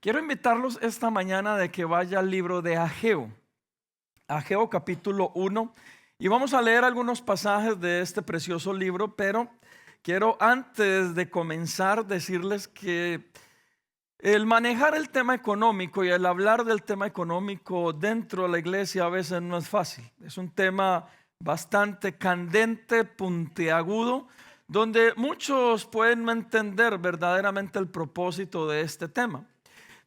Quiero invitarlos esta mañana de que vaya al libro de Ageo, Ageo capítulo 1, y vamos a leer algunos pasajes de este precioso libro, pero quiero antes de comenzar decirles que el manejar el tema económico y el hablar del tema económico dentro de la iglesia a veces no es fácil. Es un tema bastante candente, puntiagudo, donde muchos pueden no entender verdaderamente el propósito de este tema.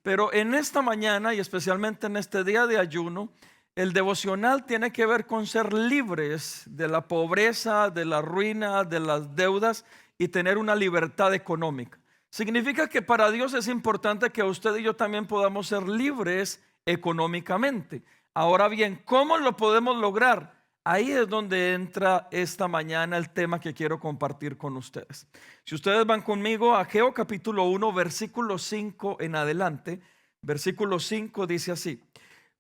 Pero en esta mañana y especialmente en este día de ayuno, el devocional tiene que ver con ser libres de la pobreza, de la ruina, de las deudas y tener una libertad económica. Significa que para Dios es importante que usted y yo también podamos ser libres económicamente. Ahora bien, ¿cómo lo podemos lograr? Ahí es donde entra esta mañana el tema que quiero compartir con ustedes. Si ustedes van conmigo a Ageo capítulo 1, versículo 5 en adelante, versículo 5 dice así: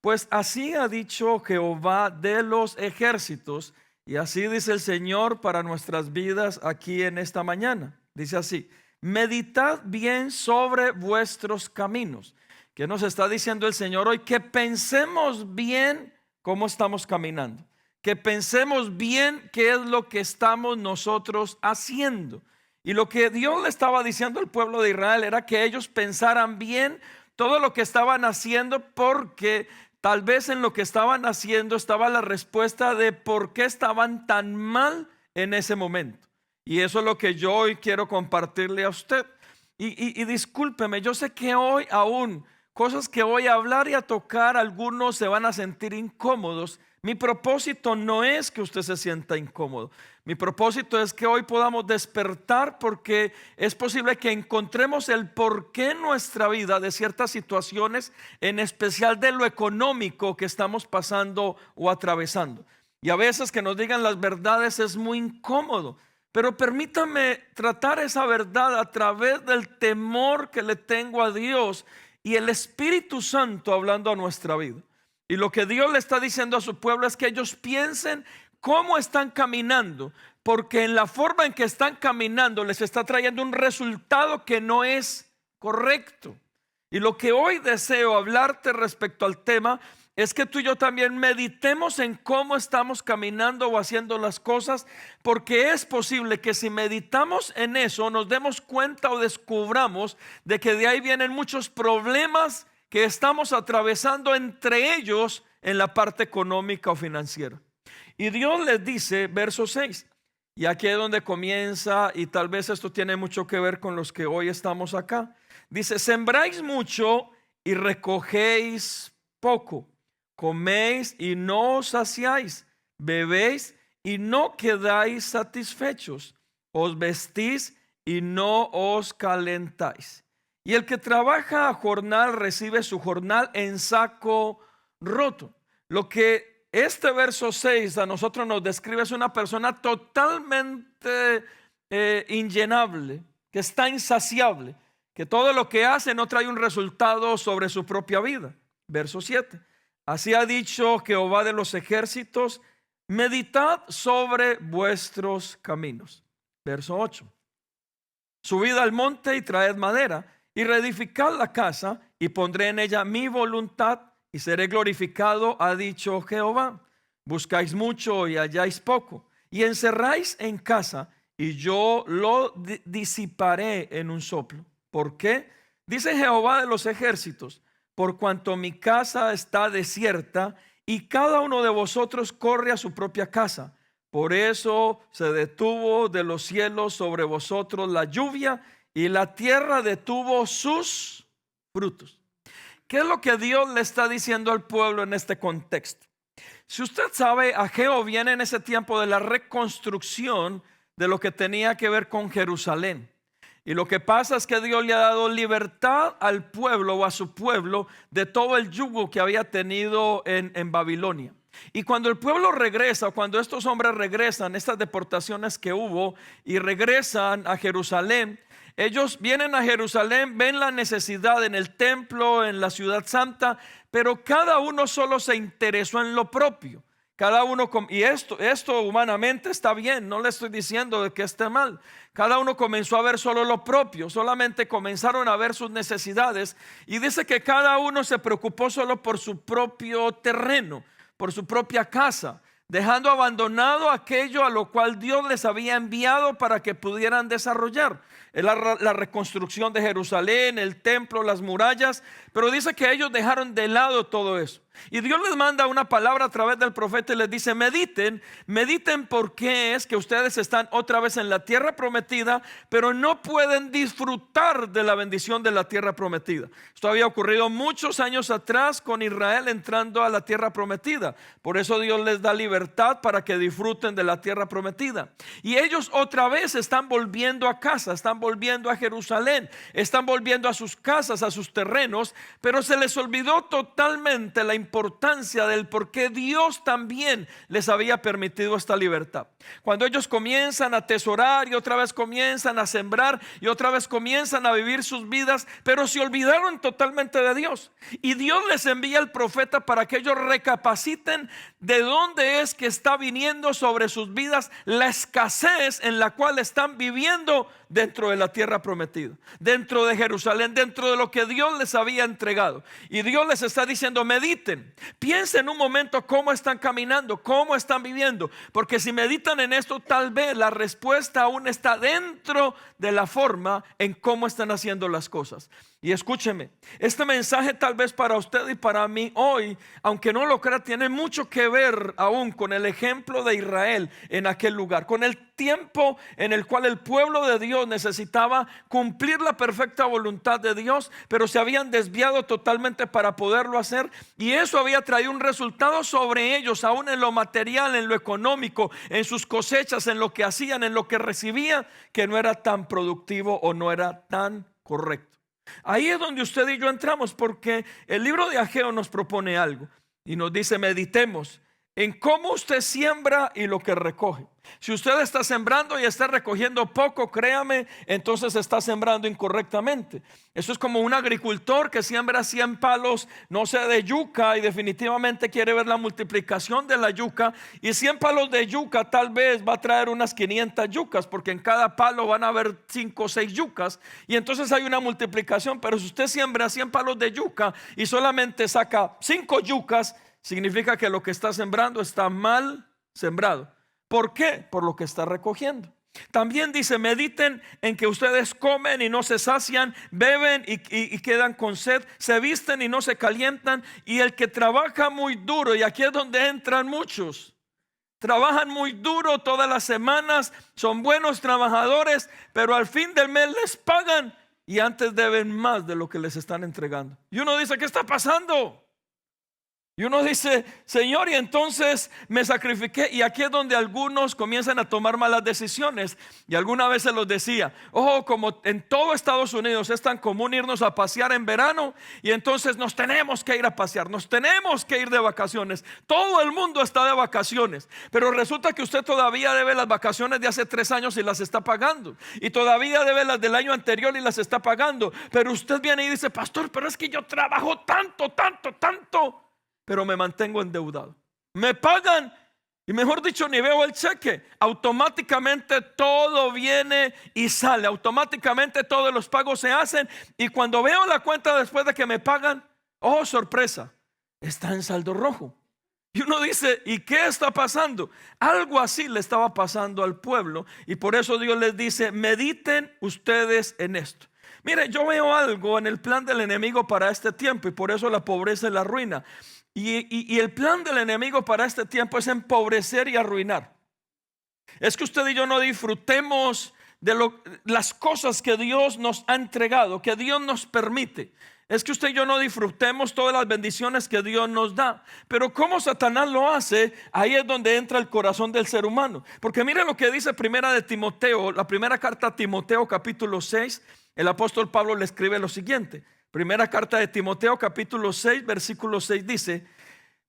pues así ha dicho Jehová de los ejércitos, y así dice el Señor para nuestras vidas aquí en esta mañana. Dice así: meditad bien sobre vuestros caminos. ¿Qué nos está diciendo el Señor hoy? Que pensemos bien cómo estamos caminando. Que pensemos bien qué es lo que estamos nosotros haciendo. Y lo que Dios le estaba diciendo al pueblo de Israel era que ellos pensaran bien todo lo que estaban haciendo, porque tal vez en lo que estaban haciendo estaba la respuesta de por qué estaban tan mal en ese momento. Y eso es lo que yo hoy quiero compartirle a usted. Y discúlpeme, yo sé que hoy aún cosas que voy a hablar y a tocar, algunos se van a sentir incómodos. Mi propósito no es que usted se sienta incómodo. Mi propósito es que hoy podamos despertar, porque es posible que encontremos el porqué en nuestra vida de ciertas situaciones, en especial de lo económico que estamos pasando o atravesando. Y a veces que nos digan las verdades es muy incómodo, pero permítame tratar esa verdad a través del temor que le tengo a Dios y el Espíritu Santo hablando a nuestra vida. Y lo que Dios le está diciendo a su pueblo es que ellos piensen cómo están caminando, porque en la forma en que están caminando les está trayendo un resultado que no es correcto. Y lo que hoy deseo hablarte respecto al tema es que tú y yo también meditemos en cómo estamos caminando o haciendo las cosas, porque es posible que si meditamos en eso nos demos cuenta o descubramos de que de ahí vienen muchos problemas que estamos atravesando, entre ellos en la parte económica o financiera. Y Dios les dice, verso 6, y aquí es donde comienza, y tal vez esto tiene mucho que ver con los que hoy estamos acá. Dice: sembráis mucho y recogéis poco, coméis y no os saciáis, bebéis y no quedáis satisfechos, os vestís y no os calentáis. Y el que trabaja a jornal recibe su jornal en saco roto. Lo que este verso 6 a nosotros nos describe es una persona totalmente inllenable, que está insaciable, que todo lo que hace no trae un resultado sobre su propia vida. Verso 7. Así ha dicho Jehová de los ejércitos: meditad sobre vuestros caminos. Verso 8. Subid al monte y traed madera, y reedificad la casa, y pondré en ella mi voluntad, y seré glorificado, ha dicho Jehová. Buscáis mucho y halláis poco, y encerráis en casa, y yo lo disiparé en un soplo. ¿Por qué? Dice Jehová de los ejércitos: por cuanto mi casa está desierta, y cada uno de vosotros corre a su propia casa. Por eso se detuvo de los cielos sobre vosotros la lluvia, y la tierra detuvo sus frutos. ¿Qué es lo que Dios le está diciendo al pueblo en este contexto? Si usted sabe, Ageo viene en ese tiempo de la reconstrucción de lo que tenía que ver con Jerusalén. Y lo que pasa es que Dios le ha dado libertad al pueblo o a su pueblo de todo el yugo que había tenido en Babilonia. Y cuando el pueblo regresa, cuando estos hombres regresan, estas deportaciones que hubo, y regresan a Jerusalén, ellos vienen a Jerusalén, ven la necesidad en el templo, en la ciudad santa, pero cada uno solo se interesó en lo propio. Cada uno, y esto humanamente está bien, no le estoy diciendo de que esté mal. Cada uno comenzó a ver solo lo propio, solamente comenzaron a ver sus necesidades. Y dice que cada uno se preocupó solo por su propio terreno, por su propia casa, dejando abandonado aquello a lo cual Dios les había enviado para que pudieran desarrollar. La reconstrucción de Jerusalén, el templo, las murallas. Pero dice que ellos dejaron de lado todo eso. Y Dios les manda una palabra a través del profeta y les dice: mediten por qué es que ustedes están otra vez en la tierra prometida, pero no pueden disfrutar de la bendición de la tierra prometida. Esto había ocurrido muchos años atrás con Israel entrando a la tierra prometida. Por eso Dios les da libertad para que disfruten de la tierra prometida. Y ellos otra vez están volviendo a casa, están volviendo a Jerusalén, están volviendo a sus casas, a sus terrenos, pero se les olvidó totalmente la importancia del por qué Dios también les había permitido esta libertad. Cuando ellos comienzan a atesorar y otra vez comienzan a sembrar y otra vez comienzan a vivir sus vidas, pero se olvidaron totalmente de Dios. Y Dios les envía al profeta para que ellos recapaciten de dónde es que está viniendo sobre sus vidas la escasez en la cual están viviendo dentro de la tierra prometida, dentro de Jerusalén, dentro de lo que Dios les había entregado. Y Dios les está diciendo: mediten, piensen un momento cómo están caminando, cómo están viviendo, porque si meditan en esto, tal vez la respuesta aún está dentro de la forma en cómo están haciendo las cosas. Y escúcheme, este mensaje tal vez para usted y para mí hoy, aunque no lo crea, tiene mucho que ver aún con el ejemplo de Israel en aquel lugar, con el tiempo en el cual el pueblo de Dios necesitaba cumplir la perfecta voluntad de Dios, pero se habían desviado totalmente para poderlo hacer, y eso había traído un resultado sobre ellos, aún en lo material, en lo económico, en sus cosechas, en lo que hacían, en lo que recibían, que no era tan productivo o no era tan correcto. Ahí es donde usted y yo entramos, porque el libro de Ageo nos propone algo y nos dice: meditemos en cómo usted siembra y lo que recoge. Si usted está sembrando y está recogiendo poco, créame, entonces está sembrando incorrectamente. Eso es como un agricultor que siembra 100 palos, no sé, de yuca, y definitivamente quiere ver la multiplicación de la yuca, y 100 palos de yuca tal vez va a traer unas 500 yucas, porque en cada palo van a haber 5 o 6 yucas, y entonces hay una multiplicación. Pero si usted siembra 100 palos de yuca y solamente saca 5 yucas, significa que lo que está sembrando está mal sembrado. ¿Por qué? Por lo que está recogiendo. También dice: mediten en que ustedes comen y no se sacian, beben y quedan con sed, se visten y no se calientan. Y el que trabaja muy duro, y aquí es donde entran muchos, trabajan muy duro todas las semanas, son buenos trabajadores, pero al fin del mes les pagan y antes deben más de lo que les están entregando. Y uno dice: ¿qué está pasando? Y uno dice: Señor, y entonces me sacrifiqué. Y aquí es donde algunos comienzan a tomar malas decisiones. Y alguna vez se los decía: ojo, como en todo Estados Unidos es tan común irnos a pasear en verano, y entonces nos tenemos que ir a pasear, nos tenemos que ir de vacaciones. Todo el mundo está de vacaciones, pero resulta que usted todavía debe las vacaciones de hace 3 años y las está pagando, y todavía debe las del año anterior y las está pagando. Pero usted viene y dice: pastor, pero es que yo trabajo tanto, pero me mantengo endeudado. Me pagan y, mejor dicho, ni veo el cheque. Automáticamente todo viene y sale. Automáticamente todos los pagos se hacen. Y cuando veo la cuenta después de que me pagan, oh sorpresa, está en saldo rojo. Y uno dice: ¿y qué está pasando? Algo así le estaba pasando al pueblo. Y por eso Dios les dice: mediten ustedes en esto. Mire, yo veo algo en el plan del enemigo para este tiempo, y por eso la pobreza y la ruina. Y el plan del enemigo para este tiempo es empobrecer y arruinar. Es que usted y yo no disfrutemos de las cosas que Dios nos ha entregado, que Dios nos permite. Es que usted y yo no disfrutemos todas las bendiciones que Dios nos da. Pero ¿cómo Satanás lo hace? Ahí es donde entra el corazón del ser humano. Porque mire lo que dice primera de Timoteo, la primera carta a Timoteo, capítulo 6. El apóstol Pablo le escribe lo siguiente. Primera carta de Timoteo, capítulo 6, versículo 6 dice: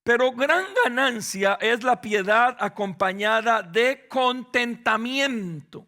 pero gran ganancia es la piedad acompañada de contentamiento.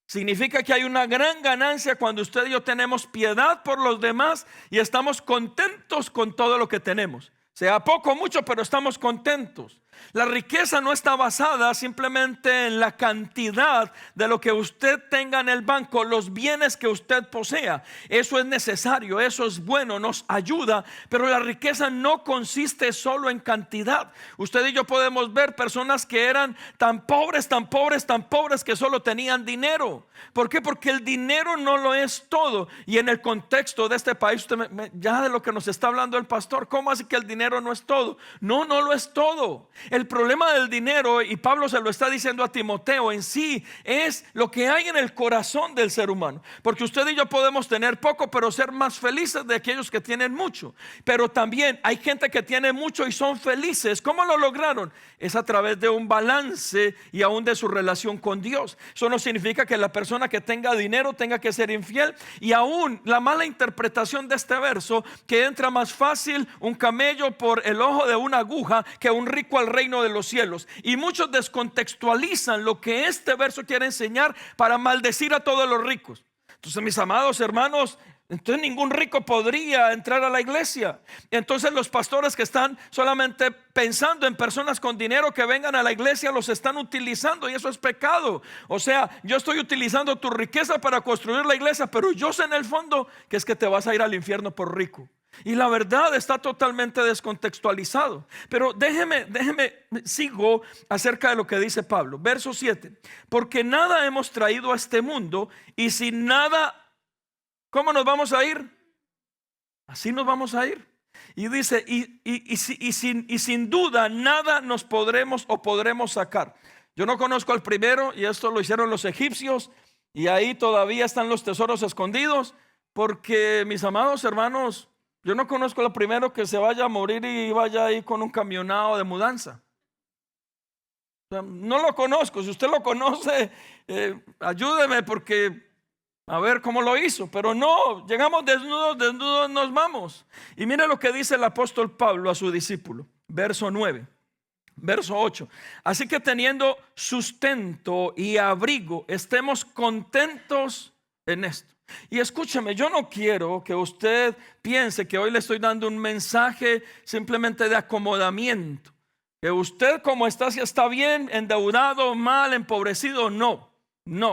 Significa que hay una gran ganancia cuando usted y yo tenemos piedad por los demás y estamos contentos con todo lo que tenemos. Sea poco o mucho, pero estamos contentos. La riqueza no está basada simplemente en la cantidad de lo que usted tenga en el banco, los bienes que usted posea. Eso es necesario, eso es bueno, nos ayuda, pero la riqueza no consiste solo en cantidad. Usted y yo podemos ver personas que eran tan pobres, tan pobres, tan pobres que solo tenían dinero. ¿Por qué? Porque el dinero no lo es todo. Y en el contexto de este país, ya de lo que nos está hablando el pastor, ¿cómo así que el dinero no es todo? No, no lo es todo. El problema del dinero, y Pablo se lo está diciendo a Timoteo, en sí es lo que hay en el corazón del ser humano. Porque usted y yo podemos tener poco, pero ser más felices de aquellos que tienen mucho. Pero también hay gente que tiene mucho y son felices. ¿Cómo lo lograron? Es a través de un balance y aún de su relación con Dios. Eso no significa que la persona que tenga dinero tenga que ser infiel. Y aún la mala interpretación de este verso, que entra más fácil un camello por el ojo de una aguja que un rico al reino de los cielos. Y muchos descontextualizan lo que este verso quiere enseñar para maldecir a todos los ricos. Entonces, mis amados hermanos, entonces ningún rico podría entrar a la iglesia. Entonces los pastores que están solamente pensando en personas con dinero que vengan a la iglesia, los están utilizando, y eso es pecado. O sea, yo estoy utilizando tu riqueza para construir la iglesia, pero yo sé en el fondo que es que te vas a ir al infierno por rico. Y la verdad está totalmente descontextualizado. Pero déjeme, sigo acerca de lo que dice Pablo. Verso 7. Porque nada hemos traído a este mundo, y sin nada, ¿cómo nos vamos a ir? Así nos vamos a ir. Y dice, y sin duda nada nos podremos sacar. Yo no conozco al primero, y esto lo hicieron los egipcios, y ahí todavía están los tesoros escondidos. Porque, mis amados hermanos, yo no conozco al primero que se vaya a morir y vaya ahí con un camionado de mudanza. O sea, no lo conozco. Si usted lo conoce, ayúdeme, porque a ver cómo lo hizo. Pero no, llegamos desnudos nos vamos. Y mire lo que dice el apóstol Pablo a su discípulo. Verso 9, verso 8. Así que teniendo sustento y abrigo, estemos contentos en esto. Y escúcheme, yo no quiero que usted piense que hoy le estoy dando un mensaje simplemente de acomodamiento. Que usted como está, si está bien, endeudado, mal, empobrecido, no.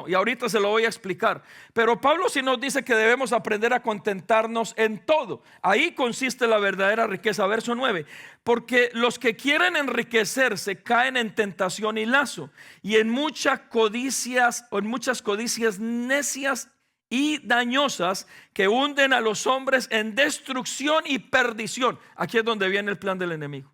Y ahorita se lo voy a explicar. Pero Pablo sí nos dice que debemos aprender a contentarnos en todo. Ahí consiste la verdadera riqueza. Verso 9. Porque los que quieren enriquecerse caen en tentación y lazo, y en muchas codicias necias y dañosas, que hunden a los hombres en destrucción y perdición. Aquí es donde viene el plan del enemigo.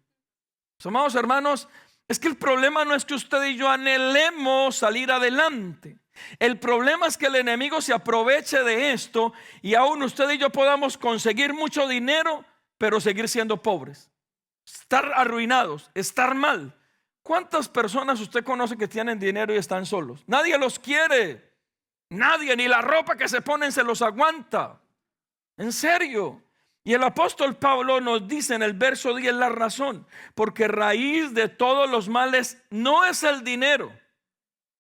Amados hermanos, es que el problema no es que usted y yo anhelemos salir adelante. El problema es que el enemigo se aproveche de esto, y aún usted y yo podamos conseguir mucho dinero, pero seguir siendo pobres, estar arruinados, estar mal. ¿Cuántas personas usted conoce que tienen dinero y están solos? Nadie los quiere. Nadie, ni la ropa que se ponen se los aguanta. En serio. Y el apóstol Pablo nos dice en el verso 10 la razón. Porque raíz de todos los males no es el dinero,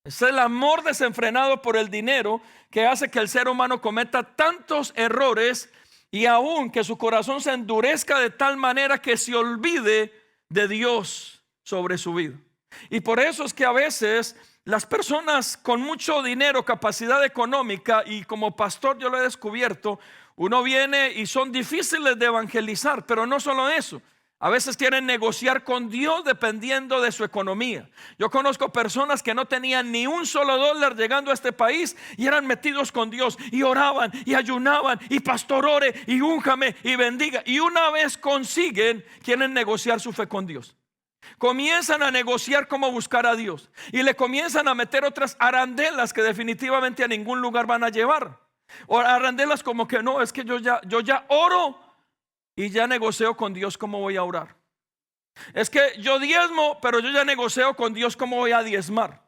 es el amor desenfrenado por el dinero, que hace que el ser humano cometa tantos errores, y aún que su corazón se endurezca de tal manera que se olvide de Dios sobre su vida. Y por eso es que a veces las personas con mucho dinero, capacidad económica, y como pastor yo lo he descubierto, uno viene y son difíciles de evangelizar. Pero no solo eso, a veces quieren negociar con Dios dependiendo de su economía. Yo conozco personas que no tenían ni un solo dólar llegando a este país, y eran metidos con Dios, y oraban y ayunaban, y pastor ore y únjame y bendiga, y una vez consiguen, quieren negociar su fe con Dios. Comienzan a negociar cómo buscar a Dios, y le comienzan a meter otras arandelas que definitivamente a ningún lugar van a llevar. O arandelas como que no, es que yo ya oro y ya negocio con Dios cómo voy a orar. Es que yo diezmo, pero yo ya negocio con Dios cómo voy a diezmar.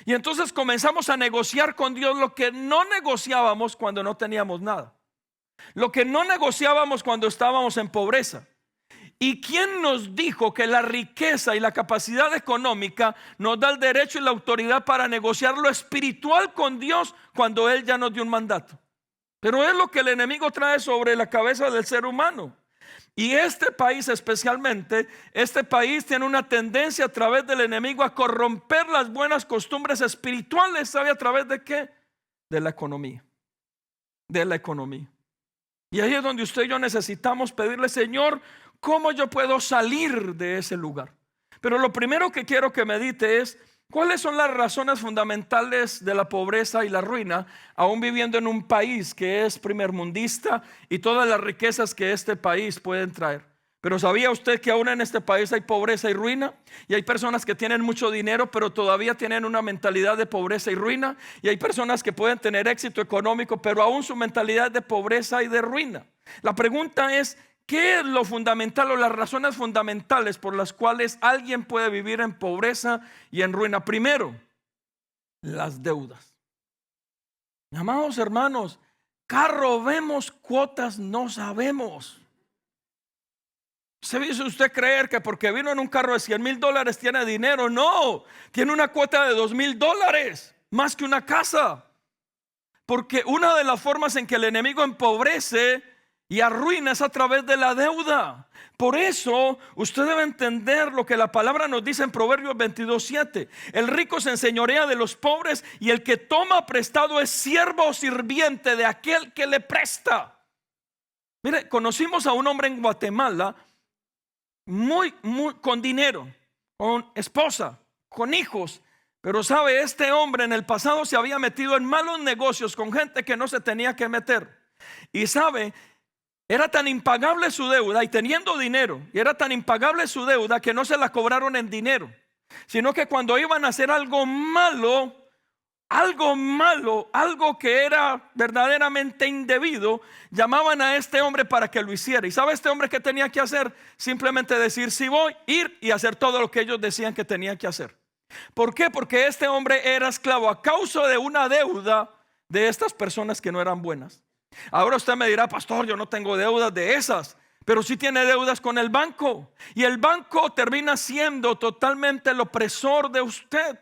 Y entonces comenzamos a negociar con Dios lo que no negociábamos cuando no teníamos nada, lo que no negociábamos cuando estábamos en pobreza. ¿Y quién nos dijo que la riqueza y la capacidad económica nos da el derecho y la autoridad para negociar lo espiritual con Dios cuando Él ya nos dio un mandato? Pero es lo que el enemigo trae sobre la cabeza del ser humano. Y este país especialmente, este país tiene una tendencia a través del enemigo a corromper las buenas costumbres espirituales. ¿Sabe a través de qué? De la economía. De la economía. Y ahí es donde usted y yo necesitamos pedirle: Señor, ¿cómo yo puedo salir de ese lugar? Pero lo primero que quiero que medite es: ¿cuáles son las razones fundamentales de la pobreza y la ruina, aún viviendo en un país que es primermundista y todas las riquezas que este país puede traer? Pero ¿sabía usted que aún en este país hay pobreza y ruina? Y hay personas que tienen mucho dinero, pero todavía tienen una mentalidad de pobreza y ruina. Y hay personas que pueden tener éxito económico, pero aún su mentalidad de pobreza y de ruina. La pregunta es: ¿qué es lo fundamental o las razones fundamentales por las cuales alguien puede vivir en pobreza y en ruina? Primero, las deudas. Amados hermanos, carro vemos, cuotas no sabemos. ¿Se hizo usted creer que porque vino en un carro de $100,000 tiene dinero? No, tiene una cuota de $2,000, más que una casa. Porque una de las formas en que el enemigo empobrece y arruina es a través de la deuda. Por eso usted debe entender lo que la palabra nos dice en Proverbios 22:7. El rico se enseñorea de los pobres, y el que toma prestado es siervo o sirviente de aquel que le presta. Mire, conocimos a un hombre en Guatemala muy con dinero, con esposa, con hijos. Pero sabe, este hombre en el pasado se había metido en malos negocios con gente que no se tenía que meter. Y sabe, era tan impagable su deuda, y teniendo dinero, y era tan impagable su deuda que no se la cobraron en dinero, sino que cuando iban a hacer algo malo, algo que era verdaderamente indebido, llamaban a este hombre para que lo hiciera. ¿Y sabe este hombre qué tenía que hacer? Simplemente decir: sí voy, ir y hacer todo lo que ellos decían que tenía que hacer. ¿Por qué? Porque este hombre era esclavo a causa de una deuda de estas personas que no eran buenas. Ahora usted me dirá: pastor, yo no tengo deudas de esas. Pero sí tiene deudas con el banco, y el banco termina siendo totalmente el opresor de usted.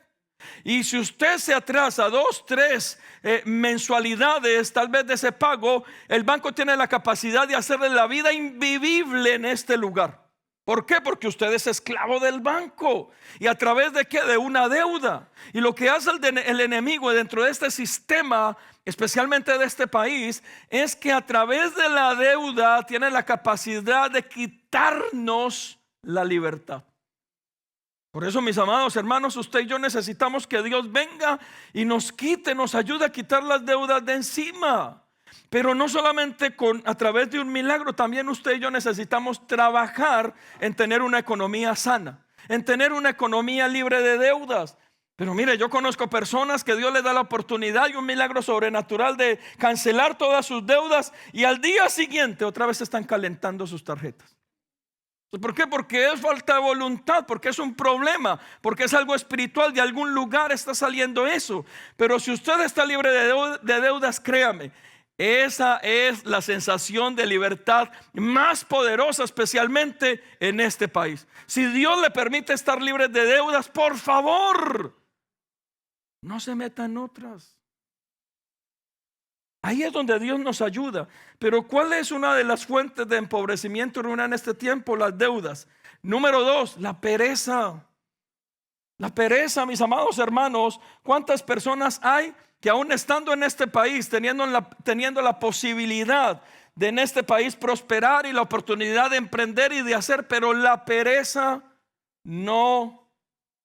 Y si usted se atrasa 2, 3 mensualidades tal vez de ese pago, el banco tiene la capacidad de hacerle la vida invivible en este lugar. ¿Por qué? Porque usted es esclavo del banco. ¿Y a través de qué? De una deuda. Y lo que hace el enemigo dentro de este sistema, especialmente de este país, es que a través de la deuda tiene la capacidad de quitarnos la libertad. Por eso, mis amados hermanos, usted y yo necesitamos que Dios venga y nos quite, nos ayude a quitar las deudas de encima. Pero no solamente a través de un milagro, también usted y yo necesitamos trabajar en tener una economía sana, en tener una economía libre de deudas. Pero mire, yo conozco personas que Dios les da la oportunidad y un milagro sobrenatural de cancelar todas sus deudas, y al día siguiente otra vez están calentando sus tarjetas. ¿Por qué? Porque es falta de voluntad, porque es un problema, porque es algo espiritual. De algún lugar está saliendo eso. Pero si usted está libre de deudas, créame, esa es la sensación de libertad más poderosa, especialmente en este país. Si Dios le permite estar libre de deudas, por favor, no se meta en otras. Ahí es donde Dios nos ayuda. Pero ¿cuál es una de las fuentes de empobrecimiento y ruina en este tiempo? Las deudas. Número 2, la pereza. La pereza, mis amados hermanos. ¿Cuántas personas hay que aún estando en este país, teniendo la posibilidad de en este país prosperar y la oportunidad de emprender y de hacer, pero la pereza no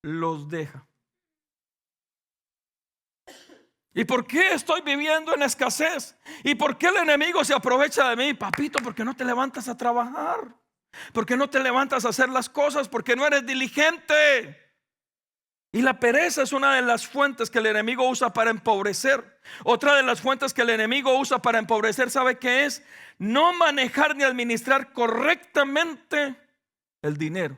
los deja? ¿Y por qué estoy viviendo en escasez? ¿Y por qué el enemigo se aprovecha de mí? Papito, ¿por qué no te levantas a trabajar? ¿Por qué no te levantas a hacer las cosas? ¿Por qué no eres diligente? Y la pereza es una de las fuentes que el enemigo usa para empobrecer. Otra de las fuentes que el enemigo usa para empobrecer, ¿sabe qué es? No manejar ni administrar correctamente el dinero.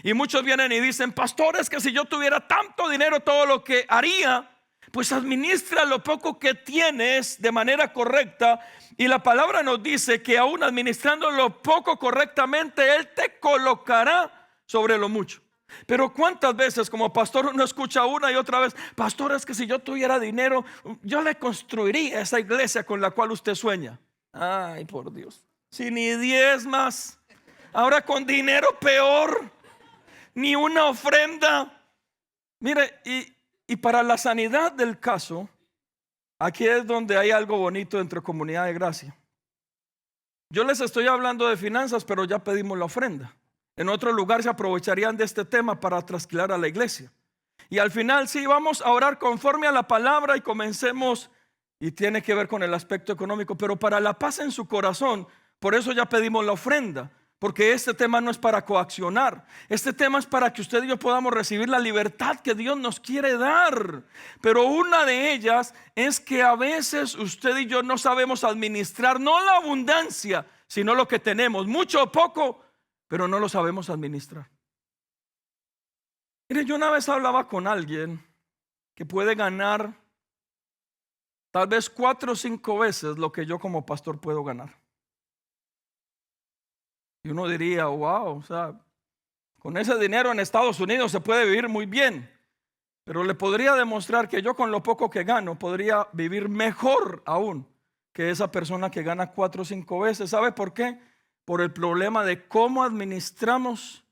Y muchos vienen y dicen: pastor, es que si yo tuviera tanto dinero, todo lo que haría. Pues administra lo poco que tienes de manera correcta. Y la palabra nos dice que aún administrando lo poco correctamente, Él te colocará sobre lo mucho. Pero cuántas veces como pastor uno escucha una y otra vez: pastor, es que si yo tuviera dinero, yo le construiría esa iglesia con la cual usted sueña. Ay, por Dios, si ni diezmas, Ahora con dinero peor, ni una ofrenda. Mire, y para la sanidad del caso, aquí es donde hay algo bonito entre Comunidad de Gracia. Yo les estoy hablando de finanzas, pero ya pedimos la ofrenda. En otro lugar se aprovecharían de este tema para trasquilar a la iglesia. Y al final sí, vamos a orar conforme a la palabra y comencemos. Y tiene que ver con el aspecto económico, pero para la paz en su corazón, por eso ya pedimos la ofrenda. Porque este tema no es para coaccionar. Este tema es para que usted y yo podamos recibir la libertad que Dios nos quiere dar. Pero una de ellas es que a veces usted y yo no sabemos administrar, no la abundancia, sino lo que tenemos, mucho o poco, pero no lo sabemos administrar. Mire, yo una vez hablaba con alguien que puede ganar tal vez 4 o 5 veces lo que yo como pastor puedo ganar. Y uno diría, wow, o sea, con ese dinero en Estados Unidos se puede vivir muy bien. Pero le podría demostrar que yo con lo poco que gano podría vivir mejor aún que esa persona que gana 4 o 5 veces. ¿Sabe por qué? Por el problema de cómo administramos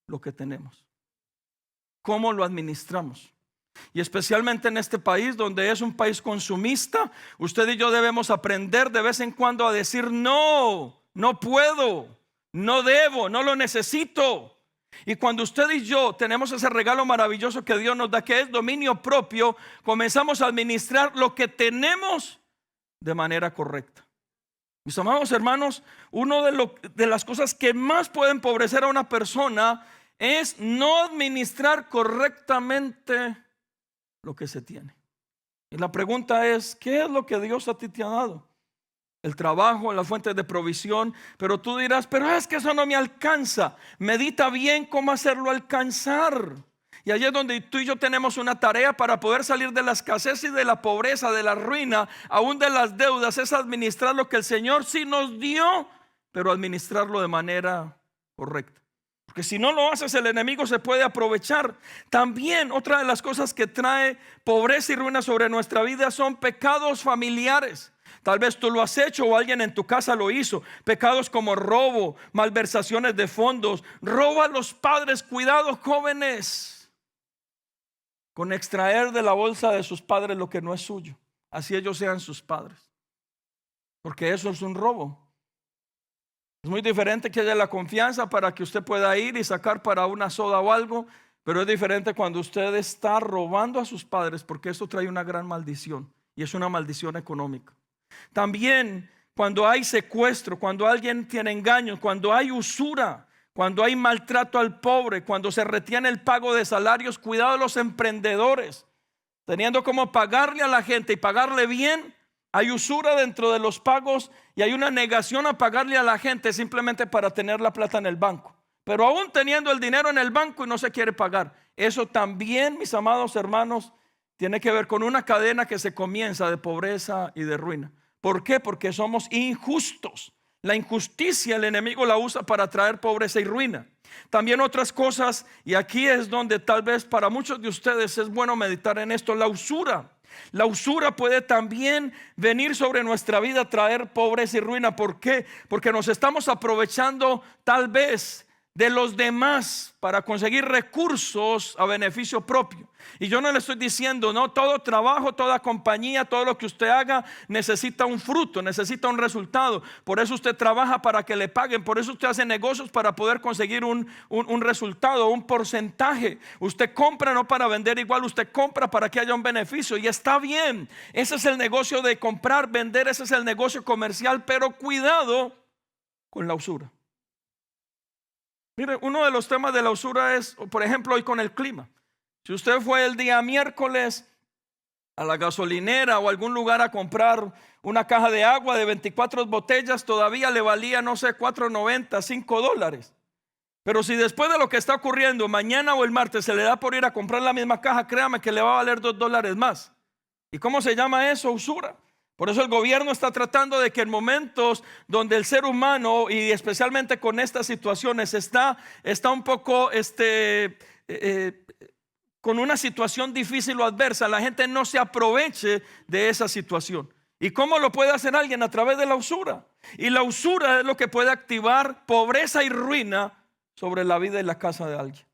lo que tenemos. Cómo lo administramos. Y especialmente en este país donde es un país consumista, usted y yo debemos aprender de vez en cuando a decir no, no puedo. No debo, no lo necesito. Y cuando usted y yo tenemos ese regalo maravilloso que Dios nos da, que es dominio propio, comenzamos a administrar lo que tenemos de manera correcta. Mis amados hermanos, una de las cosas que más puede empobrecer a una persona es no administrar correctamente lo que se tiene. Y la pregunta es, ¿qué es lo que Dios a ti te ha dado? El trabajo, la fuente de provisión. Pero tú dirás, pero es que eso no me alcanza. Medita bien cómo hacerlo alcanzar. Y allí es donde tú y yo tenemos una tarea para poder salir de la escasez y de la pobreza, de la ruina, aún de las deudas. Es administrar lo que el Señor sí nos dio, pero administrarlo de manera correcta. Porque si no lo haces, el enemigo se puede aprovechar. También otra de las cosas que trae pobreza y ruina sobre nuestra vida son pecados familiares. Tal vez tú lo has hecho o alguien en tu casa lo hizo. Pecados como robo, malversaciones de fondos. Roba a los padres. Cuidado, jóvenes, con extraer de la bolsa de sus padres lo que no es suyo, así ellos sean sus padres, porque eso es un robo. Es muy diferente que haya la confianza para que usted pueda ir y sacar para una soda o algo, pero es diferente cuando usted está robando a sus padres, porque eso trae una gran maldición y es una maldición económica. También cuando hay secuestro, cuando alguien tiene engaños, cuando hay usura, cuando hay maltrato al pobre, cuando se retiene el pago de salarios. Cuidado de los emprendedores, teniendo como pagarle a la gente y pagarle bien. Hay usura dentro de los pagos y hay una negación a pagarle a la gente simplemente para tener la plata en el banco. Pero aún teniendo el dinero en el banco y no se quiere pagar. Eso también, mis amados hermanos, tiene que ver con una cadena que se comienza de pobreza y de ruina. ¿Por qué? Porque somos injustos. La injusticia el enemigo la usa para traer pobreza y ruina. También otras cosas, y aquí es donde tal vez para muchos de ustedes es bueno meditar en esto, la usura. La usura puede también venir sobre nuestra vida, traer pobreza y ruina. ¿Por qué? Porque nos estamos aprovechando tal vez de los demás para conseguir recursos a beneficio propio. Y yo no le estoy diciendo, no, todo trabajo, toda compañía, todo lo que usted haga necesita un fruto, necesita un resultado. Por eso usted trabaja para que le paguen, por eso usted hace negocios para poder conseguir un resultado, un porcentaje. Usted compra no para vender igual, usted compra para que haya un beneficio y está bien. Ese es el negocio de comprar, vender, ese es el negocio comercial, pero cuidado con la usura. Mire, uno de los temas de la usura es, por ejemplo, hoy con el clima. Si usted fue el día miércoles a la gasolinera o a algún lugar a comprar una caja de agua de 24 botellas, todavía le valía, no sé, $4.90, $5. Pero si después de lo que está ocurriendo, mañana o el martes se le da por ir a comprar la misma caja, créame que le va a valer $2 más. ¿Y cómo se llama eso? Usura. Por eso el gobierno está tratando de que en momentos donde el ser humano, y especialmente con estas situaciones, está un poco con una situación difícil o adversa, la gente no se aproveche de esa situación. ¿Y cómo lo puede hacer alguien? A través de la usura. Y la usura es lo que puede activar pobreza y ruina sobre la vida y la casa de alguien.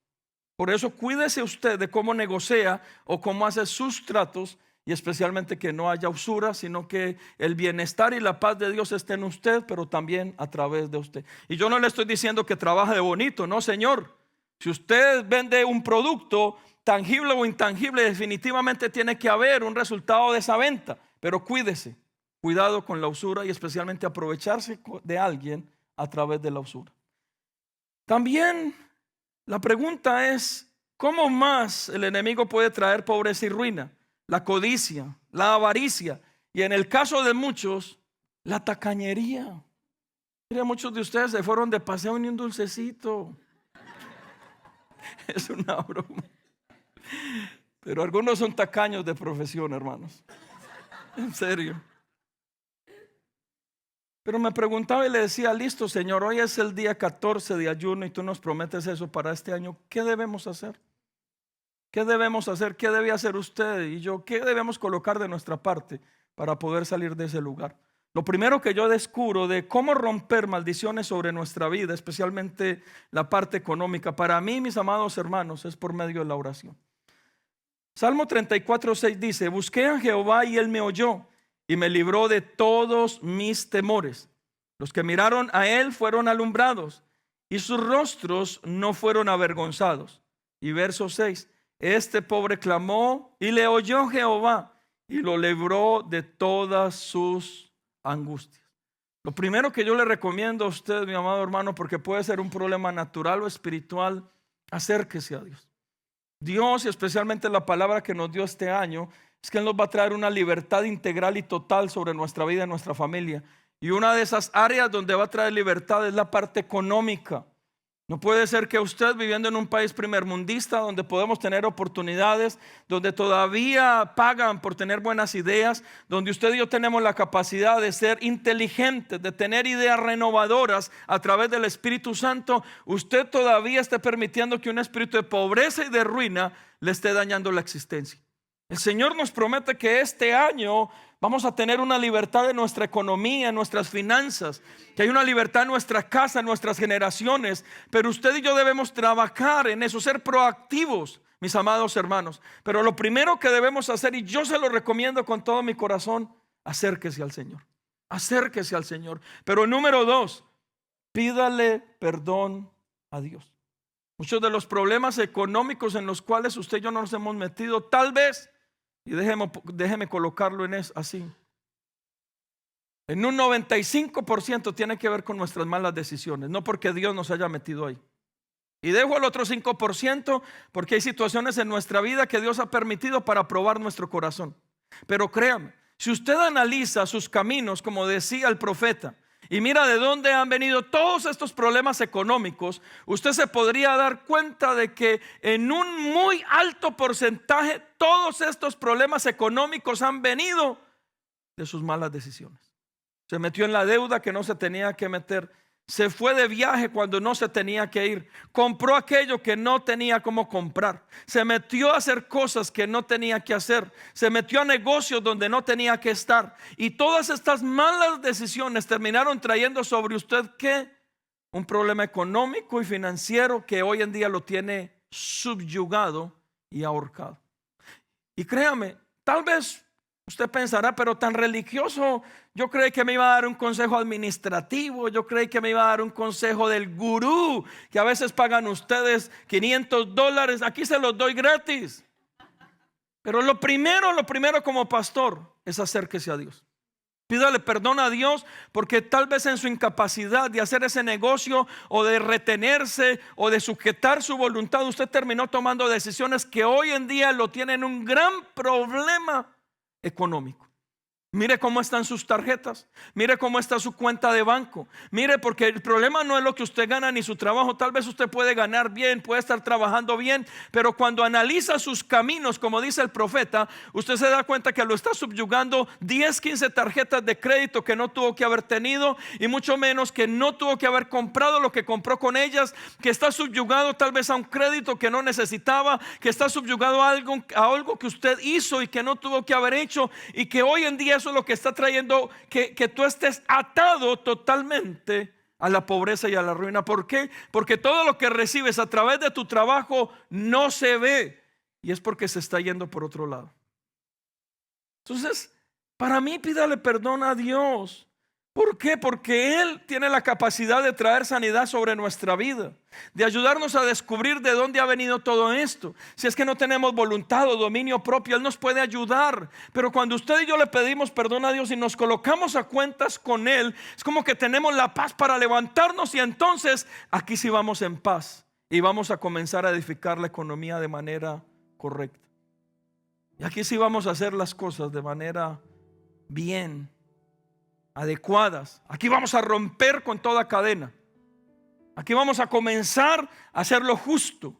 Por eso cuídese usted de cómo negocia o cómo hace sus tratos, y especialmente que no haya usura, sino que el bienestar y la paz de Dios esté en usted, pero también a través de usted. Y yo no le estoy diciendo que trabaje de bonito, no, señor. Si usted vende un producto tangible o intangible, definitivamente tiene que haber un resultado de esa venta. Pero cuídese, cuidado con la usura y especialmente aprovecharse de alguien a través de la usura. También la pregunta es, ¿cómo más el enemigo puede traer pobreza y ruina? La codicia, la avaricia y en el caso de muchos, la tacañería. Mira, muchos de ustedes se fueron de paseo ni un dulcecito. Es una broma. Pero algunos son tacaños de profesión, hermanos. En serio. Pero me preguntaba y le decía, listo, Señor, hoy es el día 14 de ayuno y tú nos prometes eso para este año. ¿Qué debemos hacer? ¿Qué debemos hacer? ¿Qué debe hacer usted y yo? ¿Qué debemos colocar de nuestra parte para poder salir de ese lugar? Lo primero que yo descubro de cómo romper maldiciones sobre nuestra vida, especialmente la parte económica, para mí, mis amados hermanos, es por medio de la oración. Salmo 34:6 dice, busqué a Jehová y él me oyó y me libró de todos mis temores. Los que miraron a él fueron alumbrados y sus rostros no fueron avergonzados. Y verso 6, este pobre clamó y le oyó Jehová y lo libró de todas sus angustias. Lo primero que yo le recomiendo a usted, mi amado hermano, porque puede ser un problema natural o espiritual, acérquese a Dios. Dios, y especialmente la palabra que nos dio este año, es que Él nos va a traer una libertad integral y total sobre nuestra vida y nuestra familia. Y una de esas áreas donde va a traer libertad es la parte económica. No puede ser que usted, viviendo en un país primermundista donde podemos tener oportunidades, donde todavía pagan por tener buenas ideas, donde usted y yo tenemos la capacidad de ser inteligentes, de tener ideas renovadoras a través del Espíritu Santo, usted todavía esté permitiendo que un espíritu de pobreza y de ruina le esté dañando la existencia. El Señor nos promete que este año vamos a tener una libertad en nuestra economía, en nuestras finanzas, que hay una libertad en nuestra casa, en nuestras generaciones. Pero usted y yo debemos trabajar en eso, ser proactivos, mis amados hermanos. Pero lo primero que debemos hacer, y yo se lo recomiendo con todo mi corazón, acérquese al Señor. Acérquese al Señor. Pero número 2, pídale perdón a Dios. Muchos de los problemas económicos en los cuales usted y yo nos hemos metido, tal vez, y déjeme colocarlo así, en un 95% tiene que ver con nuestras malas decisiones, no porque Dios nos haya metido ahí. Y dejo el otro 5% porque hay situaciones en nuestra vida que Dios ha permitido para probar nuestro corazón. Pero créame, si usted analiza sus caminos, como decía el profeta, y mira de dónde han venido todos estos problemas económicos, usted se podría dar cuenta de que en un muy alto porcentaje todos estos problemas económicos han venido de sus malas decisiones. Se metió en la deuda que no se tenía que meter. Se fue de viaje cuando no se tenía que ir. Compró aquello que no tenía cómo comprar. Se metió a hacer cosas que no tenía que hacer. Se metió a negocios donde no tenía que estar. Y todas estas malas decisiones terminaron trayendo sobre usted ¿qué? Un problema económico y financiero que hoy en día lo tiene subyugado y ahorcado. Y créame, tal vez usted pensará, pero tan religioso, yo creí que me iba a dar un consejo administrativo, yo creí que me iba a dar un consejo del gurú, que a veces pagan ustedes $500, aquí se los doy gratis. Pero lo primero como pastor es acérquese a Dios. Pídale perdón a Dios porque tal vez en su incapacidad de hacer ese negocio o de retenerse o de sujetar su voluntad, usted terminó tomando decisiones que hoy en día lo tienen un gran problema económico. Mire cómo están sus tarjetas, mire cómo está su cuenta de banco, mire, porque el problema no es lo que usted gana ni su trabajo. Tal vez usted puede ganar bien, puede estar trabajando bien, pero cuando analiza sus caminos, como dice el profeta, usted se da cuenta que lo está subyugando 10, 15 tarjetas de crédito que no tuvo que haber tenido, y mucho menos que no tuvo que haber comprado lo que compró con ellas, que está subyugado tal vez a un crédito que no necesitaba, que está subyugado a algo que usted hizo y que no tuvo que haber hecho, y que hoy en día eso es lo que está trayendo que tú estés atado totalmente a la pobreza y a la ruina. ¿Por qué? Porque todo lo que recibes a través de tu trabajo no se ve, y es porque se está yendo por otro lado. Entonces, para mí, pídale perdón a Dios. ¿Por qué? Porque Él tiene la capacidad de traer sanidad sobre nuestra vida, de ayudarnos a descubrir de dónde ha venido todo esto. Si es que no tenemos voluntad o dominio propio, Él nos puede ayudar. Pero cuando usted y yo le pedimos perdón a Dios y nos colocamos a cuentas con Él, es como que tenemos la paz para levantarnos, y entonces aquí sí vamos en paz y vamos a comenzar a edificar la economía de manera correcta. Y aquí sí vamos a hacer las cosas de manera bien, adecuadas. Aquí vamos a romper con toda cadena. Aquí vamos a comenzar a hacer lo justo.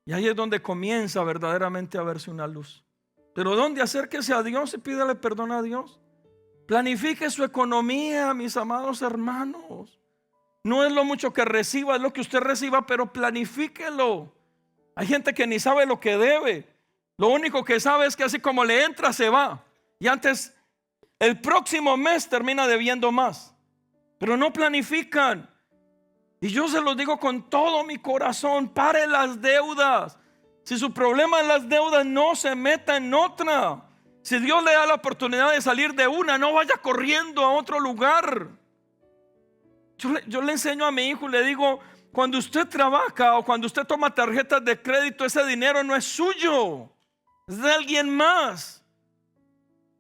Y ahí es donde comienza verdaderamente a verse una luz. Pero ¿dónde? Acérquese a Dios y pídale perdón a Dios. Planifique su economía, mis amados hermanos. No es lo mucho que reciba, es lo que usted reciba, pero planifíquelo. Hay gente que ni sabe lo que debe. Lo único que sabe es que así como le entra, se va. Y antes, el próximo mes termina debiendo más. Pero no planifican. Y yo se los digo con todo mi corazón: pare las deudas. Si su problema es las deudas, no se meta en otra. Si Dios le da la oportunidad de salir de una, no vaya corriendo a otro lugar. Yo le enseño a mi hijo y le digo: cuando usted trabaja o cuando usted toma tarjetas de crédito, ese dinero no es suyo, es de alguien más.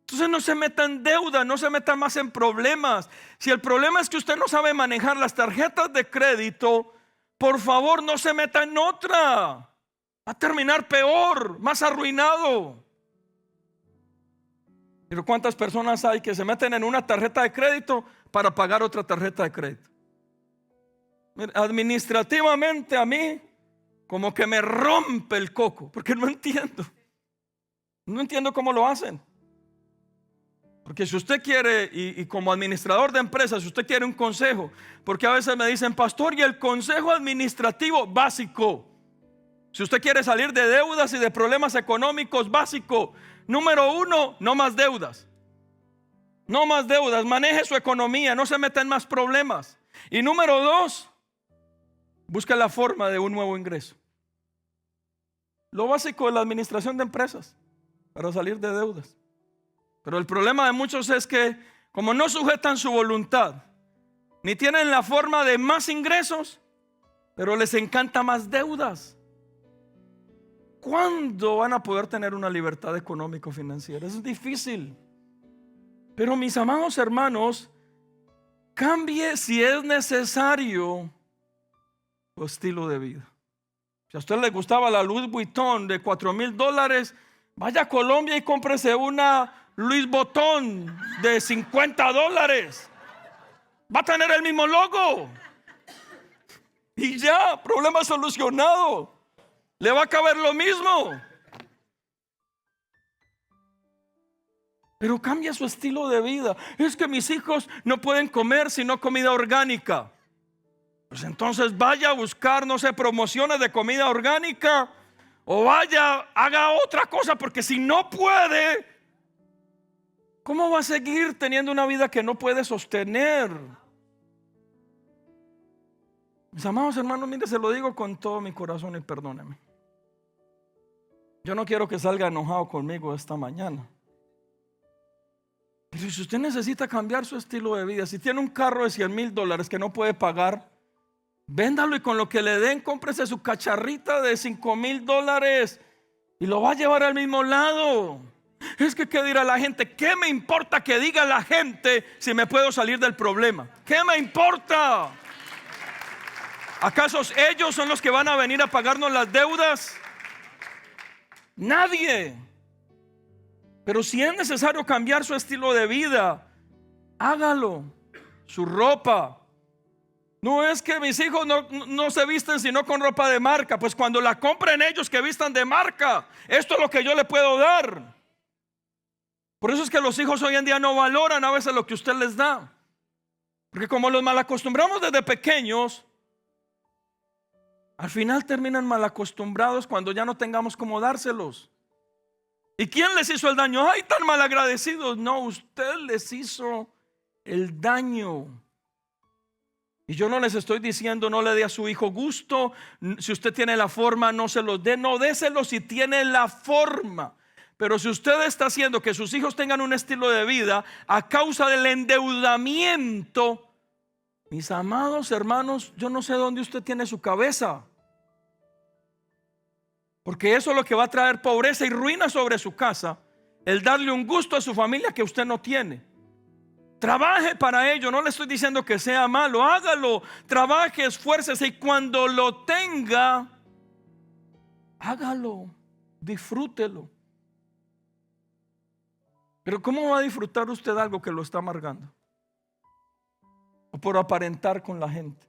Entonces no se meta en deuda, no se meta más en problemas. Si el problema es que usted no sabe manejar las tarjetas de crédito, por favor no se meta en otra. Va a terminar peor, más arruinado. Pero ¿cuántas personas hay que se meten en una tarjeta de crédito para pagar otra tarjeta de crédito? Administrativamente a mí como que me rompe el coco, porque no entiendo cómo lo hacen. Porque si usted quiere, y como administrador de empresas, si usted quiere un consejo, porque a veces me dicen: pastor, y el consejo administrativo básico, si usted quiere salir de deudas y de problemas económicos, básico, número 1, no más deudas. No más deudas, maneje su economía, no se meta en más problemas. Y número 2, busca la forma de un nuevo ingreso. Lo básico de la administración de empresas para salir de deudas. Pero el problema de muchos es que, como no sujetan su voluntad, ni tienen la forma de más ingresos, pero les encanta más deudas. ¿Cuándo van a poder tener una libertad económico-financiera? Es difícil. Pero mis amados hermanos, cambie si es necesario su estilo de vida. Si a usted le gustaba la Louis Vuitton de $4,000, vaya a Colombia y cómprese una Louis Vuitton de $50. Va a tener el mismo logo. Y ya, problema solucionado. Le va a caber lo mismo. Pero cambia su estilo de vida. Es que mis hijos no pueden comer sino comida orgánica. Pues entonces vaya a buscar, no sé, promociones de comida orgánica, o vaya, haga otra cosa, porque si no puede, ¿cómo va a seguir teniendo una vida que no puede sostener? Mis amados hermanos, mire, se lo digo con todo mi corazón y perdóneme. Yo no quiero que salga enojado conmigo esta mañana. Pero si usted necesita cambiar su estilo de vida, si tiene un carro de $100,000 que no puede pagar, véndalo, y con lo que le den, cómprese su cacharrita de $5,000 y lo va a llevar al mismo lado. Es que ¿qué dirá la gente? ¿Qué me importa que diga la gente si me puedo salir del problema? ¿Qué me importa? ¿Acaso ellos son los que van a venir a pagarnos las deudas? Nadie. Pero si es necesario cambiar su estilo de vida, hágalo. Su ropa. No es que mis hijos no se visten sino con ropa de marca. Pues cuando la compren ellos, que vistan de marca. Esto es lo que yo le puedo dar. Por eso es que los hijos hoy en día no valoran a veces lo que usted les da. Porque como los malacostumbramos desde pequeños, al final terminan malacostumbrados cuando ya no tengamos cómo dárselos. ¿Y quién les hizo el daño? ¡Ay, tan malagradecidos! No, usted les hizo el daño. Y yo no les estoy diciendo no le dé a su hijo gusto. Si usted tiene la forma, no se los dé. No, déselo si tiene la forma. Pero si usted está haciendo que sus hijos tengan un estilo de vida a causa del endeudamiento, mis amados hermanos, yo no sé dónde usted tiene su cabeza. Porque eso es lo que va a traer pobreza y ruina sobre su casa. El darle un gusto a su familia que usted no tiene. Trabaje para ello, no le estoy diciendo que sea malo, hágalo, trabaje, esfuércese y cuando lo tenga, hágalo, disfrútelo. Pero ¿cómo va a disfrutar usted algo que lo está amargando? O por aparentar con la gente.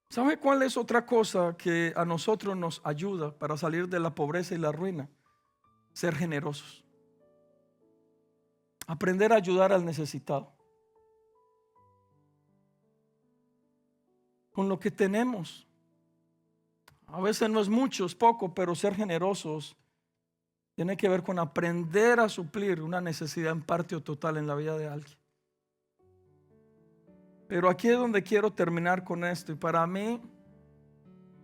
¿Sabe cuál es otra cosa que a nosotros nos ayuda para salir de la pobreza y la ruina? Ser generosos. Aprender a ayudar al necesitado. Con lo que tenemos. A veces no es mucho, es poco, pero ser generosos tiene que ver con aprender a suplir una necesidad en parte o total en la vida de alguien. Pero aquí es donde quiero terminar con esto. Y para mí,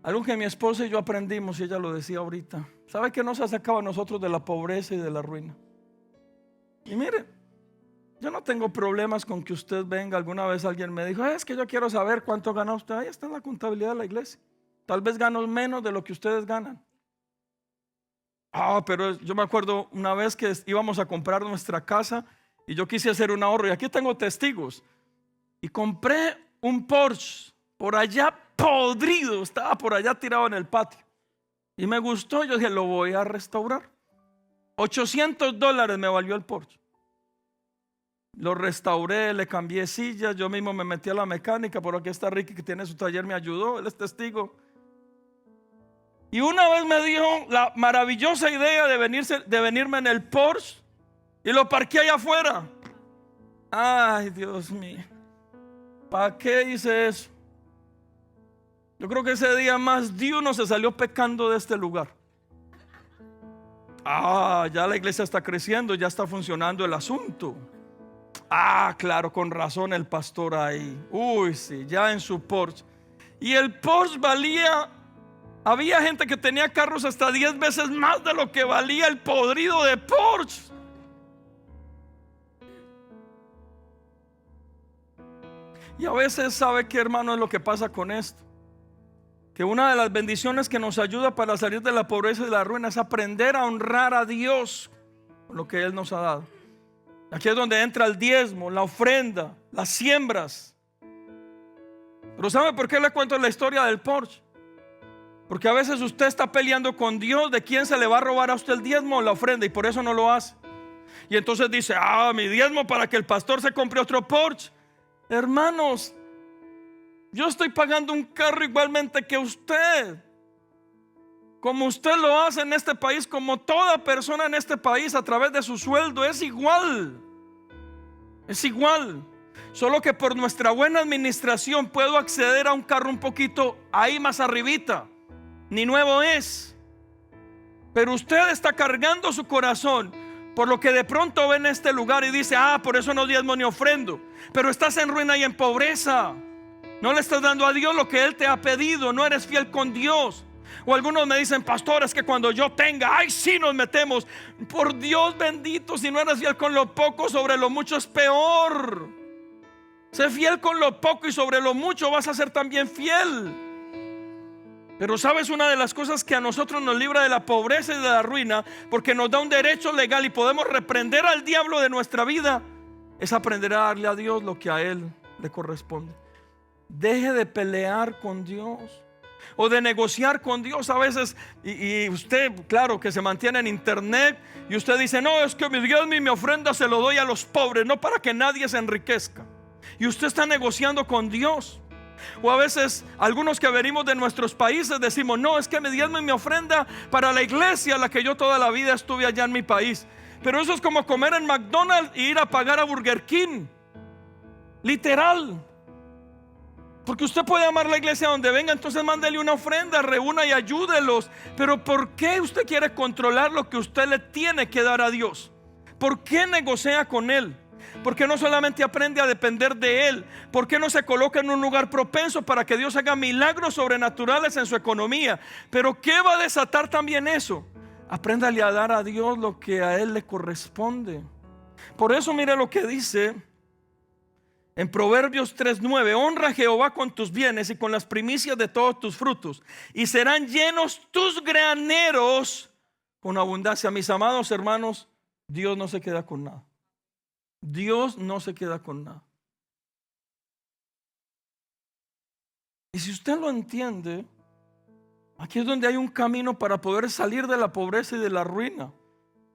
algo que mi esposa y yo aprendimos, y ella lo decía ahorita, ¿sabe que nos ha sacado a nosotros de la pobreza y de la ruina? Y mire, yo no tengo problemas con que usted venga. Alguna vez alguien me dijo, es que yo quiero saber cuánto gana usted. Ahí está en la contabilidad de la iglesia. Tal vez gano menos de lo que ustedes ganan. Pero yo me acuerdo una vez que íbamos a comprar nuestra casa y yo quise hacer un ahorro. Y aquí tengo testigos. Y compré un Porsche por allá podrido. Estaba por allá tirado en el patio. Y me gustó. Yo dije, lo voy a restaurar. $800 me valió el Porsche. Lo restauré, le cambié sillas. Yo mismo me metí a la mecánica. Por aquí está Ricky, que tiene su taller, me ayudó. Él es testigo. Y una vez me dijo la maravillosa idea de venirme en el Porsche. Y lo parqué allá afuera. Ay, Dios mío, ¿para qué hice eso? Yo creo que ese día más de uno se salió pecando de este lugar. Ya la iglesia está creciendo, ya está funcionando el asunto. Claro, con razón el pastor ahí. Uy, sí, ya en su Porsche. Y el Porsche valía, había gente que tenía carros hasta 10 veces más de lo que valía el podrido de Porsche. Y a veces, ¿sabe qué, hermano, es lo que pasa con esto? Que una de las bendiciones que nos ayuda para salir de la pobreza y de la ruina es aprender a honrar a Dios con lo que Él nos ha dado. Aquí es donde entra el diezmo, la ofrenda, las siembras. Pero ¿sabe por qué le cuento la historia del Porsche? Porque a veces usted está peleando con Dios de quién se le va a robar a usted el diezmo o la ofrenda, y por eso no lo hace. Y entonces dice, mi diezmo para que el pastor se compre otro Porsche. Hermanos, yo estoy pagando un carro igualmente que usted. Como usted lo hace en este país, como toda persona en este país a través de su sueldo, es igual. Es igual. Solo que por nuestra buena administración puedo acceder a un carro un poquito ahí más arribita. Ni nuevo es. Pero usted está cargando su corazón por lo que de pronto ve en este lugar y dice, por eso no diezmo ni ofrendo. Pero estás en ruina y en pobreza. No le estás dando a Dios lo que Él te ha pedido. No eres fiel con Dios. O algunos me dicen, pastor, es que cuando yo tenga, sí nos metemos. Por Dios bendito, si no eres fiel con lo poco, sobre lo mucho es peor. Sé fiel con lo poco y sobre lo mucho vas a ser también fiel. Pero sabes, una de las cosas que a nosotros nos libra de la pobreza y de la ruina, porque nos da un derecho legal y podemos reprender al diablo de nuestra vida, es aprender a darle a Dios lo que a Él le corresponde. Deje de pelear con Dios o de negociar con Dios a veces. Y usted, claro, que se mantiene en internet y usted dice, no, es que mi diezmo y mi ofrenda se lo doy a los pobres, no para que nadie se enriquezca. Y usted está negociando con Dios. O a veces algunos que venimos de nuestros países decimos, no, es que mi diezmo y mi ofrenda para la iglesia a la que yo toda la vida estuve allá en mi país. Pero eso es como comer en McDonald's e ir a pagar a Burger King. Literal. Porque usted puede amar la iglesia donde venga, entonces mándele una ofrenda, reúna y ayúdelos. Pero ¿por qué usted quiere controlar lo que usted le tiene que dar a Dios? ¿Por qué negocia con Él? ¿Por qué no solamente aprende a depender de Él? ¿Por qué no se coloca en un lugar propenso para que Dios haga milagros sobrenaturales en su economía? Pero ¿qué va a desatar también eso? Apréndale a dar a Dios lo que a Él le corresponde. Por eso mire lo que dice en Proverbios 3:9: honra a Jehová con tus bienes y con las primicias de todos tus frutos, y serán llenos tus graneros con abundancia. Mis amados hermanos, Dios no se queda con nada. Dios no se queda con nada. Y si usted lo entiende, aquí es donde hay un camino para poder salir de la pobreza y de la ruina.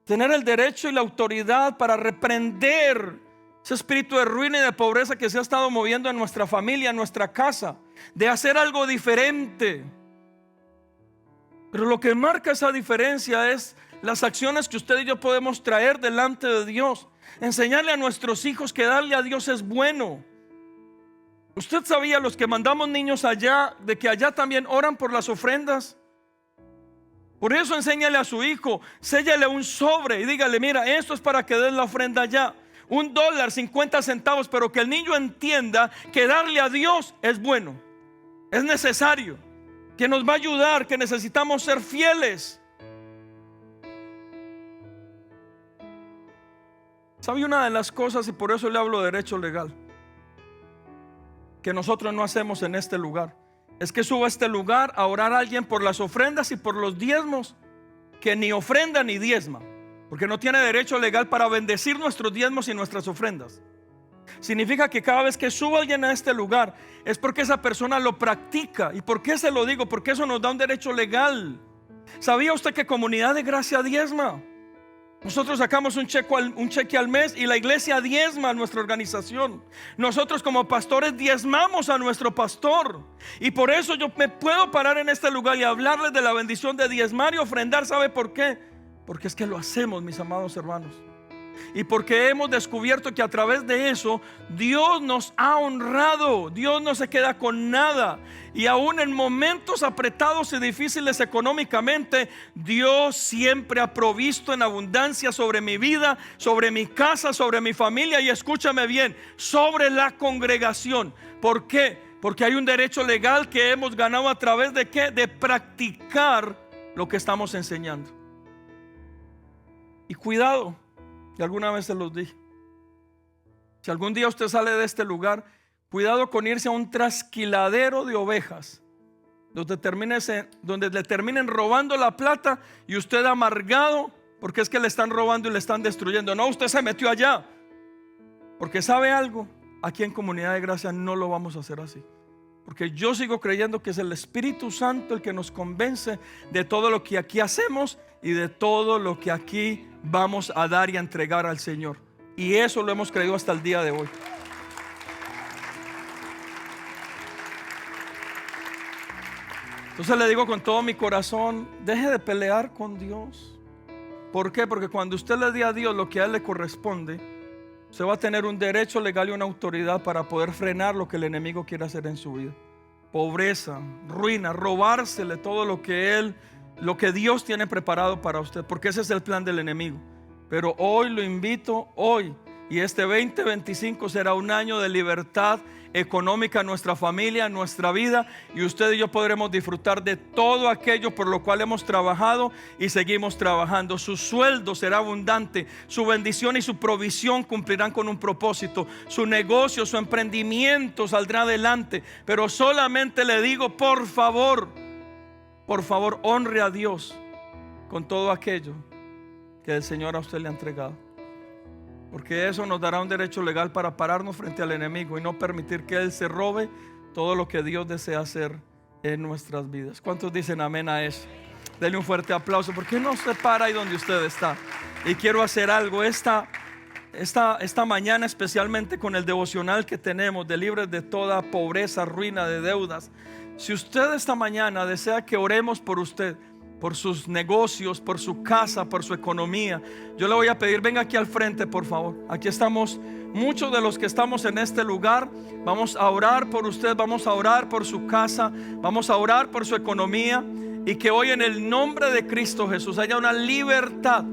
Tener el derecho y la autoridad para reprender ese espíritu de ruina y de pobreza que se ha estado moviendo en nuestra familia, en nuestra casa. De hacer algo diferente. Pero lo que marca esa diferencia es las acciones que usted y yo podemos traer delante de Dios. Enseñarle a nuestros hijos que darle a Dios es bueno. Usted sabía, los que mandamos niños allá, de que allá también oran por las ofrendas. Por eso enséñale a su hijo, séllale un sobre y dígale: mira, esto es para que des la ofrenda allá. $1, 50 centavos, pero que el niño entienda que darle a Dios es bueno, es necesario, que nos va a ayudar, que necesitamos ser fieles. ¿Sabe una de las cosas, y por eso le hablo de derecho legal, que nosotros no hacemos en este lugar? Es que suba a este lugar a orar a alguien por las ofrendas y por los diezmos, que ni ofrenda ni diezma, porque no tiene derecho legal para bendecir nuestros diezmos y nuestras ofrendas. Significa que cada vez que suba alguien a este lugar es porque esa persona lo practica. ¿Y por qué se lo digo? Porque eso nos da un derecho legal. ¿Sabía usted que Comunidad de Gracia diezma? Nosotros sacamos un cheque al mes y la iglesia diezma a nuestra organización. Nosotros como pastores diezmamos a nuestro pastor. Y por eso yo me puedo parar en este lugar y hablarles de la bendición de diezmar y ofrendar. ¿Sabe por qué? Porque es que lo hacemos, mis amados hermanos. Y porque hemos descubierto que a través de eso Dios nos ha honrado. Dios no se queda con nada. Y aún en momentos apretados y difíciles económicamente, Dios siempre ha provisto en abundancia sobre mi vida, sobre mi casa, sobre mi familia. Y escúchame bien, sobre la congregación. ¿Por qué? Porque hay un derecho legal que hemos ganado a través de ¿qué? De practicar lo que estamos enseñando. Y cuidado, que alguna vez se los dije, si algún día usted sale de este lugar, cuidado con irse a un trasquiladero de ovejas donde le terminen robando la plata y usted amargado porque es que le están robando y le están destruyendo. No, usted se metió allá, porque sabe algo, aquí en Comunidad de Gracia no lo vamos a hacer así. Porque yo sigo creyendo que es el Espíritu Santo el que nos convence de todo lo que aquí hacemos y de todo lo que aquí vamos a dar y a entregar al Señor. Y eso lo hemos creído hasta el día de hoy. Entonces le digo con todo mi corazón, deje de pelear con Dios. ¿Por qué? Porque cuando usted le dé a Dios lo que a Él le corresponde, usted va a tener un derecho legal y una autoridad para poder frenar lo que el enemigo quiere hacer en su vida. Pobreza, ruina, robársele todo lo que Dios tiene preparado para usted, porque ese es el plan del enemigo. Pero hoy lo invito, hoy, y este 2025 será un año de libertad económica en nuestra familia, en nuestra vida, y usted y yo podremos disfrutar de todo aquello por lo cual hemos trabajado y seguimos trabajando. Su sueldo será abundante, su bendición y su provisión cumplirán con un propósito, su negocio, su emprendimiento saldrá adelante. Pero solamente le digo, por favor, honre a Dios con todo aquello que el Señor a usted le ha entregado, porque eso nos dará un derecho legal para pararnos frente al enemigo y no permitir que Él se robe todo lo que Dios desea hacer en nuestras vidas. ¿Cuántos dicen amén a eso? Denle un fuerte aplauso. ¿Por qué no se para ahí donde usted está? Y quiero hacer algo esta mañana, especialmente con el devocional que tenemos de libres de toda pobreza, ruina, de deudas. Si usted esta mañana desea que oremos por usted, por sus negocios, por su casa, por su economía. Yo le voy a pedir, venga aquí al frente, por favor. Aquí estamos muchos de los que estamos en este lugar. Vamos a orar por usted, vamos a orar por su casa, vamos a orar por su economía, y que hoy en el nombre de Cristo Jesús haya una libertad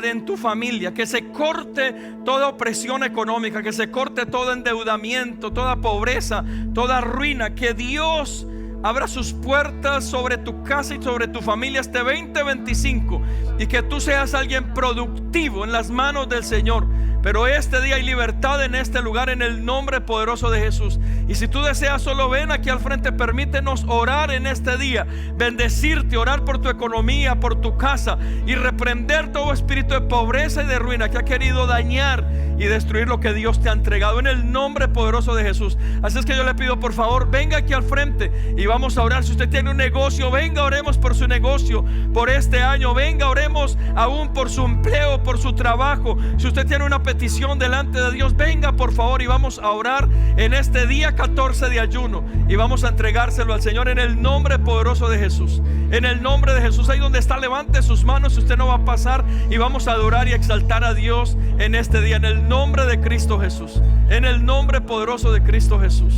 en tu familia, que se corte toda opresión económica, que se corte todo endeudamiento, toda pobreza, toda ruina. Que Dios abra sus puertas sobre tu casa y sobre tu familia este 2025, y que tú seas alguien productivo en las manos del Señor. Pero este día hay libertad en este lugar, en el nombre poderoso de Jesús. Y si tú deseas, solo ven aquí al frente. Permítenos orar en este día, bendecirte, orar por tu economía, por tu casa, y reprender todo espíritu de pobreza y de ruina que ha querido dañar y destruir lo que Dios te ha entregado, en el nombre poderoso de Jesús. Así es que yo le pido, por favor, venga aquí al frente y vamos a orar. Si usted tiene un negocio, venga, oremos por su negocio por este año. Venga, oremos aún por su empleo, por su trabajo. Si usted tiene una petición delante de Dios, venga por favor, y vamos a orar en este día 14 de ayuno, y vamos a entregárselo al Señor en el nombre poderoso de Jesús. En el nombre de Jesús, ahí donde está, levante sus manos. Si usted no va a pasar, y vamos a adorar y exaltar a Dios en este día, en el nombre de Cristo Jesús, en el nombre poderoso de Cristo Jesús.